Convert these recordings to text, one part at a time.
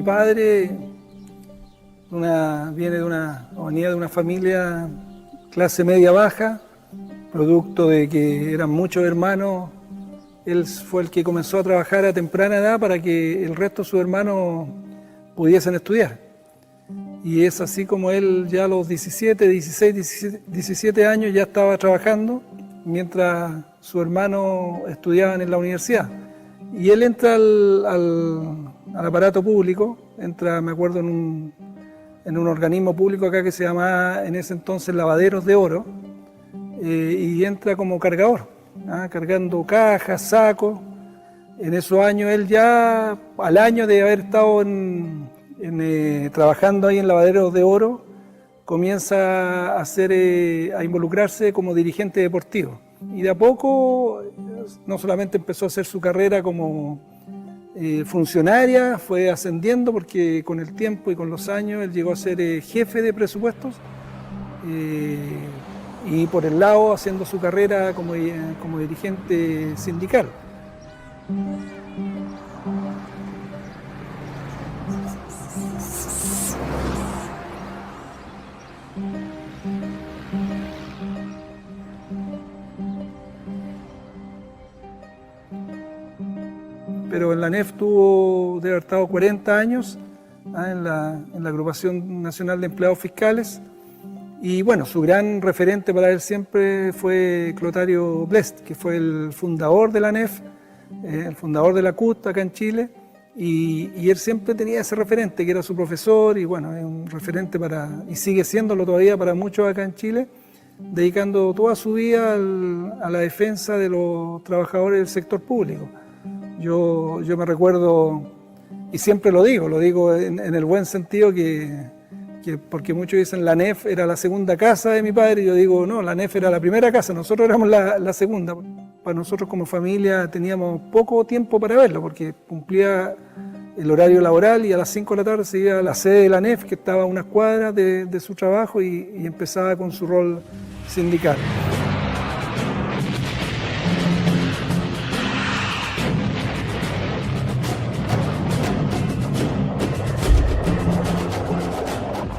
padre venía de una familia clase media baja, producto de que eran muchos hermanos. Él fue el que comenzó a trabajar a temprana edad para que el resto de sus hermanos pudiesen estudiar. Y es así como él ya a los 17 años ya estaba trabajando, mientras sus hermanos estudiaban en la universidad. Y él entra al aparato público, entra, me acuerdo, en un organismo público acá que se llamaba en ese entonces Lavaderos de Oro, y entra como cargador, cargando cajas, sacos. En esos años él ya, al año de haber estado trabajando ahí en Lavaderos de Oro, comienza a involucrarse como dirigente deportivo. Y de a poco, no solamente empezó a hacer su carrera como funcionaria, fue ascendiendo porque con el tiempo y con los años él llegó a ser jefe de presupuestos, y por el lado haciendo su carrera como dirigente sindical. Pero en la ANEF debe haber estado 40 años, en la Agrupación Nacional de Empleados Fiscales. Y bueno, su gran referente para él siempre fue Clotario Blest, que fue el fundador de la ANEF, el fundador de la CUT acá en Chile. Y él siempre tenía ese referente, que era su profesor, y bueno, es un referente y sigue siéndolo todavía para muchos acá en Chile, dedicando toda su vida a la defensa de los trabajadores del sector público. Yo me recuerdo, y siempre lo digo en el buen sentido, porque muchos dicen la ANEF era la segunda casa de mi padre, y yo digo, no, la ANEF era la primera casa, nosotros éramos la segunda. Para nosotros como familia teníamos poco tiempo para verlo, porque cumplía el horario laboral y a las 5 de la tarde se iba a la sede de la ANEF, que estaba a unas cuadras de su trabajo, y empezaba con su rol sindical.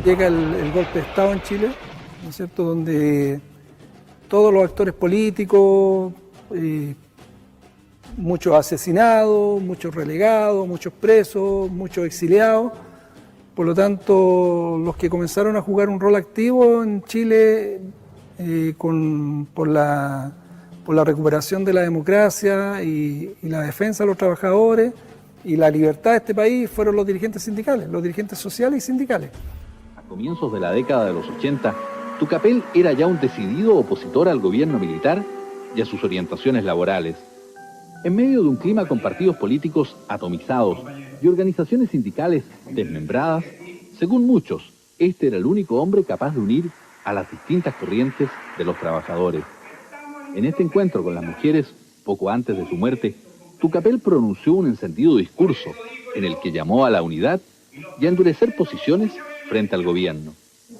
Llega el golpe de Estado en Chile, ¿no es cierto?, donde todos los actores políticos, muchos asesinados, muchos relegados, muchos presos, muchos exiliados. Por lo tanto, los que comenzaron a jugar un rol activo en Chile por la recuperación de la democracia y la defensa de los trabajadores y la libertad de este país fueron los dirigentes sindicales, los dirigentes sociales y sindicales. A comienzos de la década de los 80, Tucapel era ya un decidido opositor al gobierno militar y a sus orientaciones laborales. En medio de un clima con partidos políticos atomizados y organizaciones sindicales desmembradas, según muchos, este era el único hombre capaz de unir a las distintas corrientes de los trabajadores. En este encuentro con las mujeres, poco antes de su muerte, Tucapel pronunció un encendido discurso en el que llamó a la unidad y a endurecer posiciones frente al gobierno.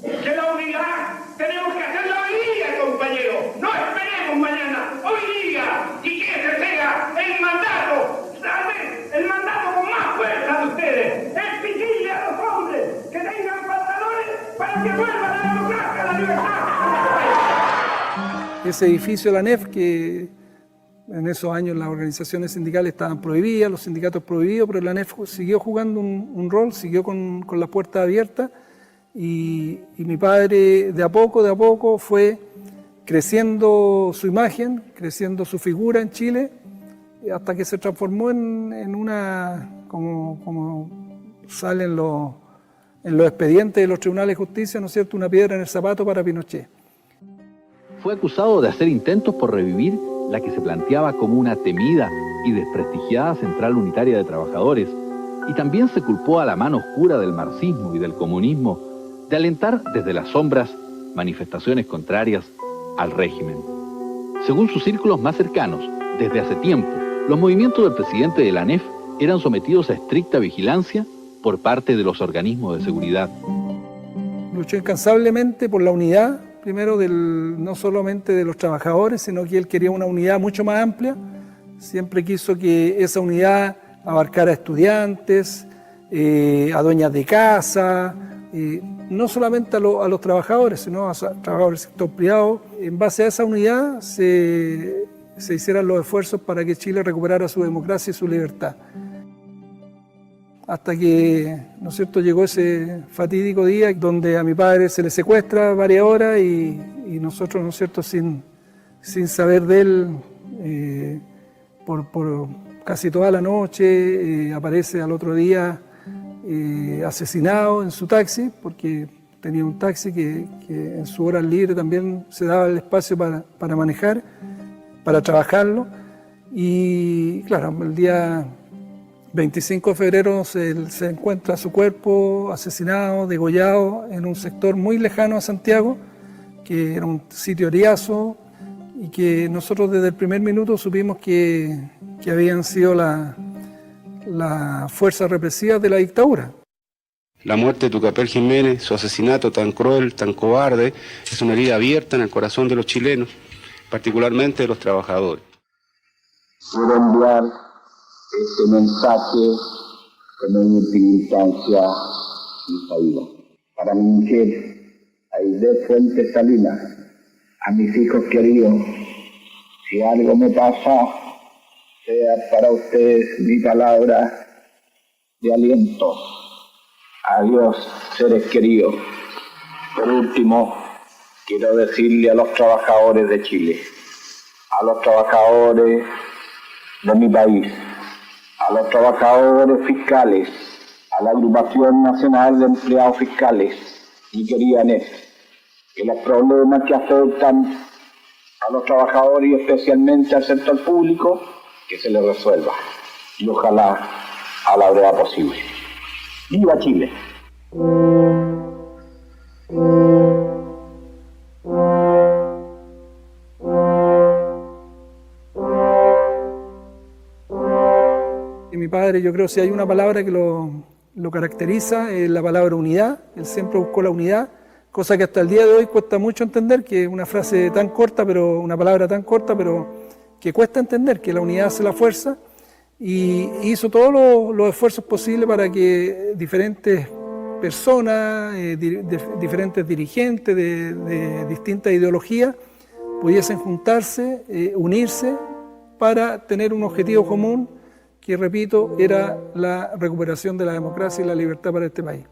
Que la unidad tenemos que hacerla hoy día, compañero. No esperemos mañana, hoy día. Y que ese sea el mandato, ¿saben? El mandato con más fuerza de ustedes. Exigirle a los hombres que tengan pantalones para que vuelva la democracia, la libertad. Ese edificio de la ANEF, que en esos años las organizaciones sindicales estaban prohibidas, los sindicatos prohibidos, pero la ANEF siguió jugando un rol, siguió con las puertas abiertas, y mi padre de a poco fue creciendo su imagen, creciendo su figura en Chile, hasta que se transformó en una, como sale en los expedientes de los tribunales de justicia, ¿no es cierto?, una piedra en el zapato para Pinochet. Fue acusado de hacer intentos por revivir la que se planteaba como una temida y desprestigiada Central Unitaria de Trabajadores, y también se culpó a la mano oscura del marxismo y del comunismo de alentar desde las sombras manifestaciones contrarias al régimen. Según sus círculos más cercanos, desde hace tiempo, los movimientos del presidente de la ANEF eran sometidos a estricta vigilancia por parte de los organismos de seguridad. Luchó incansablemente por la unidad, primero no solamente de los trabajadores, sino que él quería una unidad mucho más amplia. Siempre quiso que esa unidad abarcara estudiantes, a dueñas de casa, no solamente a los trabajadores, sino a trabajadores del sector privado. En base a esa unidad se hicieran los esfuerzos para que Chile recuperara su democracia y su libertad. Hasta que, ¿no es cierto?, llegó ese fatídico día donde a mi padre se le secuestra varias horas y nosotros, ¿no es cierto?, sin saber de él, por casi toda la noche, aparece al otro día asesinado en su taxi, porque tenía un taxi que en su hora libre también se daba el espacio para manejar, para trabajarlo. Y claro, el día 25 de febrero se encuentra su cuerpo asesinado, degollado, en un sector muy lejano a Santiago, que era un sitio Ariazo, y que nosotros desde el primer minuto supimos que habían sido las fuerzas represivas de la dictadura. La muerte de Tucapel Jiménez, su asesinato tan cruel, tan cobarde, es una herida abierta en el corazón de los chilenos, particularmente de los trabajadores. Quiero enviar este mensaje con una instancia y salida. Para mi mujer, Aide Fuentes Salinas, a mis hijos queridos, si algo me pasa, sea para ustedes mi palabra de aliento. Adiós, seres queridos. Por último, quiero decirle a los trabajadores de Chile, a los trabajadores de mi país, a los trabajadores fiscales, a la Agrupación Nacional de Empleados Fiscales, mi querida ANEF, que los problemas que afectan a los trabajadores y especialmente al sector público, que se les resuelva. Y ojalá a la brevedad posible. ¡Viva Chile! Mi padre, yo creo, si hay una palabra que lo caracteriza, es la palabra unidad. Él siempre buscó la unidad, cosa que hasta el día de hoy cuesta mucho entender, que es una frase tan corta, pero una palabra tan corta, pero que cuesta entender, que la unidad hace la fuerza, y hizo todos los esfuerzos posibles para que diferentes personas, diferentes dirigentes de distintas ideologías pudiesen juntarse, unirse para tener un objetivo común que, repito, era la recuperación de la democracia y la libertad para este país.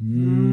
Mm-hmm.